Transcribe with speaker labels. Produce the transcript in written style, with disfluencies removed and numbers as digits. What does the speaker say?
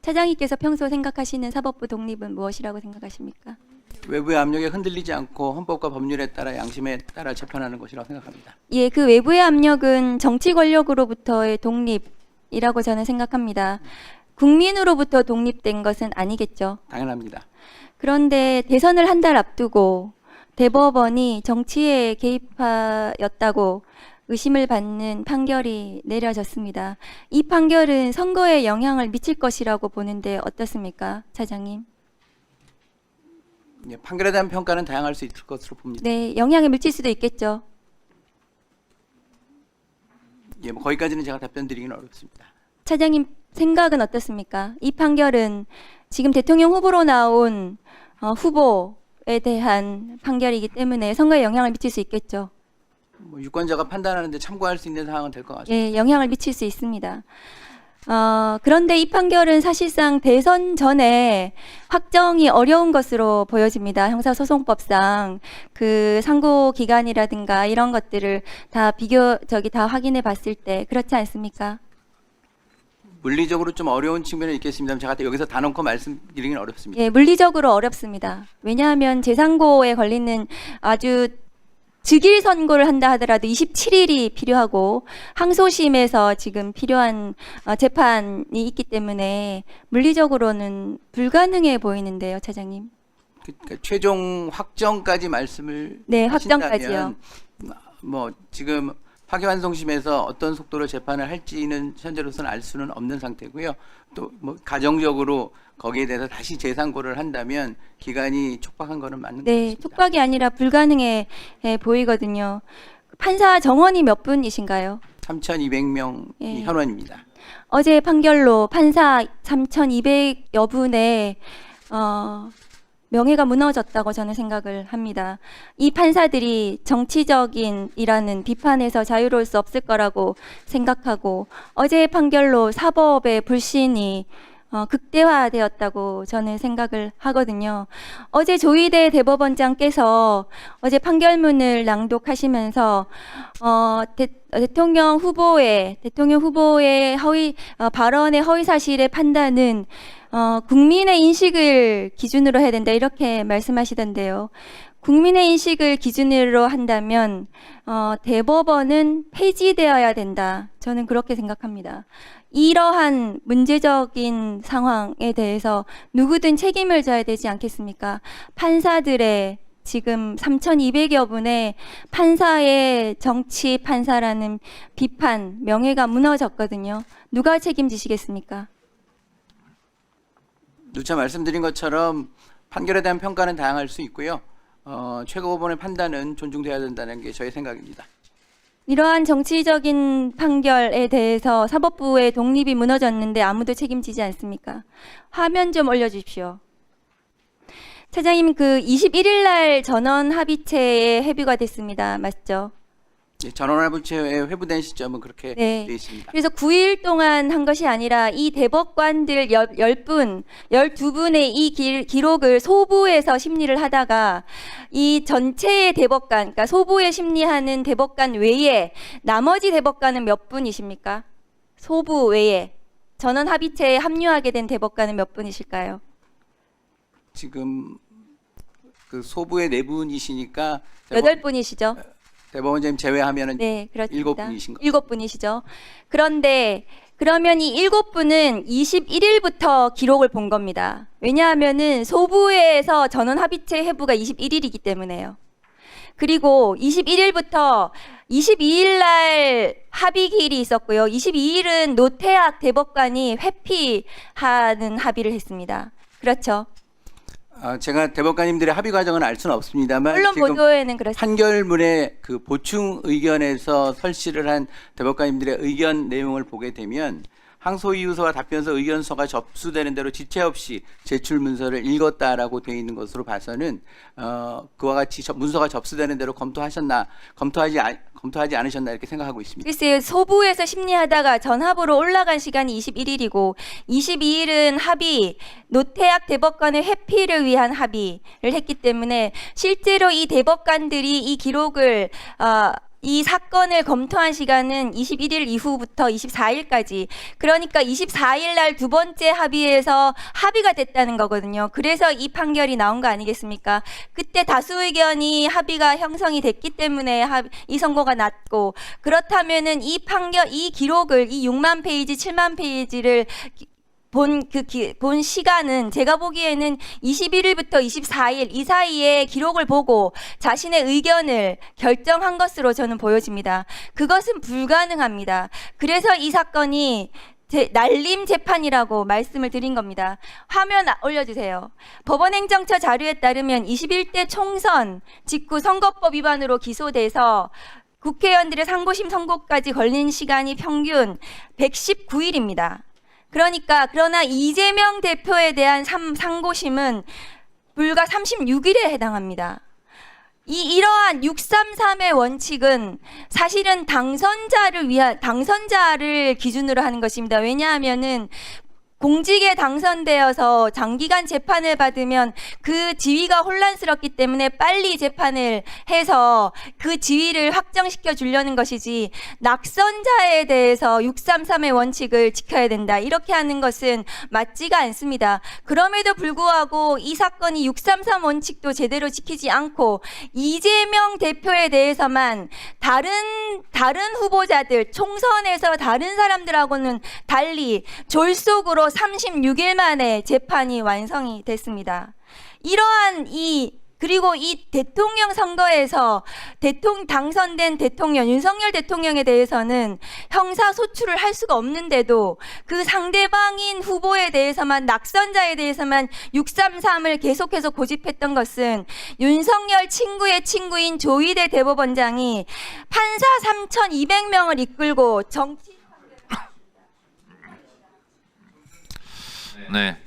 Speaker 1: 차장님께서 평소 생각하시는 사법부 독립은 무엇이라고 생각하십니까?
Speaker 2: 외부의 압력에 흔들리지 않고 헌법과 법률에 따라 양심에 따라 재판하는 것이라고 생각합니다.
Speaker 1: 예, 그 외부의 압력은 정치 권력으로부터의 독립이라고 저는 생각합니다. 국민으로부터 독립된 것은 아니겠죠.
Speaker 2: 당연합니다.
Speaker 1: 그런데 대선을 한 달 앞두고 대법원이 정치에 개입하였다고 의심을 받는 판결이 내려졌습니다. 이 판결은 선거에 영향을 미칠 것이라고 보는데 어떻습니까, 차장님?
Speaker 2: 예, 판결에 대한 평가는 다양할 수 있을 것으로 봅니다.
Speaker 1: 네, 영향을 미칠 수도 있겠죠.
Speaker 2: 예, 뭐 거기까지는 제가 답변 드리기는 어렵습니다.
Speaker 1: 차장님 생각은 어떻습니까? 이 판결은 지금 대통령 후보로 나온 후보에 대한 판결이기 때문에 선거에 영향을 미칠 수 있겠죠.
Speaker 2: 뭐 유권자가 판단하는데 참고할 수 있는 사항은 될 것 같습니다.
Speaker 1: 예, 영향을 미칠 수 있습니다. 그런데 이 판결은 사실상 대선 전에 확정이 어려운 것으로 보여집니다. 형사소송법상 그 상고 기간이라든가 이런 것들을 다 다 확인해 봤을 때 그렇지 않습니까?
Speaker 2: 물리적으로 좀 어려운 측면은 있겠습니다만 제가 여기서 다 놓고 말씀드리기는 어렵습니다.
Speaker 1: 예, 물리적으로 어렵습니다. 왜냐하면 재상고에 걸리는 아주 즉일 선고를 한다 하더라도 27일이 필요하고 항소심에서 지금 필요한 재판이 있기 때문에 물리적으로는 불가능해 보이는데요, 차장님.
Speaker 2: 그러니까 최종 확정까지 말씀을
Speaker 1: 네,
Speaker 2: 하신다면
Speaker 1: 확정까지요.
Speaker 2: 뭐 지금 파기환송심에서 어떤 속도로 재판을 할지는 현재로서는 알 수는 없는 상태고요. 또 뭐 가정적으로 거기에 대해서 다시 재상고를 한다면 기간이 촉박한 거는 맞는 것
Speaker 1: 네,
Speaker 2: 같습니다.
Speaker 1: 촉박이 아니라 불가능해 보이거든요. 판사 정원이 몇 분이신가요?
Speaker 2: 3,200명이
Speaker 1: 예.
Speaker 2: 현원입니다.
Speaker 1: 어제 판결로 판사 3,200여 분의 명예가 무너졌다고 저는 생각을 합니다. 이 판사들이 정치적인이라는 비판에서 자유로울 수 없을 거라고 생각하고 어제의 판결로 사법의 불신이 극대화되었다고 저는 생각을 하거든요. 어제 조희대 대법원장께서 어제 판결문을 낭독하시면서 대통령 후보의 발언의 허위 사실의 판단은 국민의 인식을 기준으로 해야 된다 이렇게 말씀하시던데요. 국민의 인식을 기준으로 한다면 대법원은 폐지되어야 된다. 저는 그렇게 생각합니다. 이러한 문제적인 상황에 대해서 누구든 책임을 져야 되지 않겠습니까? 판사들의 지금 3,200여 분의 판사의 정치 판사라는 비판, 명예가 무너졌거든요. 누가 책임지시겠습니까?
Speaker 2: 누차 말씀드린 것처럼 판결에 대한 평가는 다양할 수 있고요. 최고법원의 판단은 존중돼야 된다는 게 저의 생각입니다.
Speaker 1: 이러한 정치적인 판결에 대해서 사법부의 독립이 무너졌는데 아무도 책임지지 않습니까? 화면 좀 올려주십시오. 차장님, 그 21일 날 전원 합의체에 회부가 됐습니다. 맞죠?
Speaker 2: 예, 전원합의체에 회부된 시점은 그렇게
Speaker 1: 네.
Speaker 2: 되어 있습니다.
Speaker 1: 그래서 9일 동안 한 것이 아니라 이 대법관들 10분, 12분의 이 기록을 소부에서 심리를 하다가 이 전체의 대법관, 그러니까 소부에 심리하는 대법관 외에 나머지 대법관은 몇 분이십니까? 소부 외에 전원 합의체에 합류하게 된 대법관은 몇 분이실까요?
Speaker 2: 지금 그 소부의 네 분이시니까
Speaker 1: 8분이시죠?
Speaker 2: 대법원장님 제외하면은
Speaker 1: 네, 그렇습니다.
Speaker 2: 7분이신 거.
Speaker 1: 7분이시죠. 그런데 그러면 이 7분은 21일부터 기록을 본 겁니다. 왜냐하면은 소부에서 전원 합의체 회부가 21일이기 때문에요. 그리고 21일부터 22일 날 합의기일이 있었고요. 22일은 노태학 대법관이 회피하는 합의를 했습니다. 그렇죠.
Speaker 2: 제가 대법관님들의 합의 과정은 알 수는 없습니다만
Speaker 1: 언론
Speaker 2: 지금
Speaker 1: 보도에는 그렇습니다.
Speaker 2: 판결문의 그 보충 의견에서 설치를 한 대법관님들의 의견 내용을 보게 되면 항소 이유서와 답변서 의견서가 접수되는 대로 지체 없이 제출 문서를 읽었다라고 되어 있는 것으로 봐서는 그와 같이 문서가 접수되는 대로 검토하지 않으셨나 이렇게 생각하고 있습니다.
Speaker 1: 글쎄요, 소부에서 심리하다가 전합으로 올라간 시간이 21일이고 22일은 합의, 노태학 대법관의 회피를 위한 합의를 했기 때문에 실제로 이 대법관들이 이 기록을 이 사건을 검토한 시간은 21일 이후부터 24일까지, 그러니까 24일 날 두 번째 합의에서 합의가 됐다는 거거든요. 그래서 이 판결이 나온 거 아니겠습니까? 그때 다수 의견이 합의가 형성이 됐기 때문에 이 선고가 났고, 그렇다면은 이 판결, 이 기록을, 이 6만 페이지, 7만 페이지를 본 시간은 제가 보기에는 21일부터 24일 이 사이에 기록을 보고 자신의 의견을 결정한 것으로 저는 보여집니다. 그것은 불가능합니다. 그래서 이 사건이 날림 재판이라고 말씀을 드린 겁니다. 화면 올려주세요. 법원행정처 자료에 따르면 21대 총선 직후 선거법 위반으로 기소돼서 국회의원들의 상고심 선고까지 걸린 시간이 평균 119일입니다. 그러나 이재명 대표에 대한 상고심은 불과 36일에 해당합니다. 이러한 633의 원칙은 사실은 당선자를 기준으로 하는 것입니다. 왜냐하면은 공직에 당선되어서 장기간 재판을 받으면 그 지위가 혼란스럽기 때문에 빨리 재판을 해서 그 지위를 확정시켜 주려는 것이지, 낙선자에 대해서 633의 원칙을 지켜야 된다 이렇게 하는 것은 맞지가 않습니다. 그럼에도 불구하고 이 사건이 633 원칙도 제대로 지키지 않고 이재명 대표에 대해서만 다른 후보자들, 총선에서 다른 사람들하고는 달리 졸속으로 36일 만에 재판이 완성이 됐습니다. 그리고 이 대통령 선거에서 당선된 대통령, 윤석열 대통령에 대해서는 형사소출을 할 수가 없는데도 그 상대방인 후보에 대해서만, 낙선자에 대해서만 633을 계속해서 고집했던 것은 윤석열 친구의 친구인 조희대 대법원장이 판사 3,200명을 이끌고 정치
Speaker 3: 네.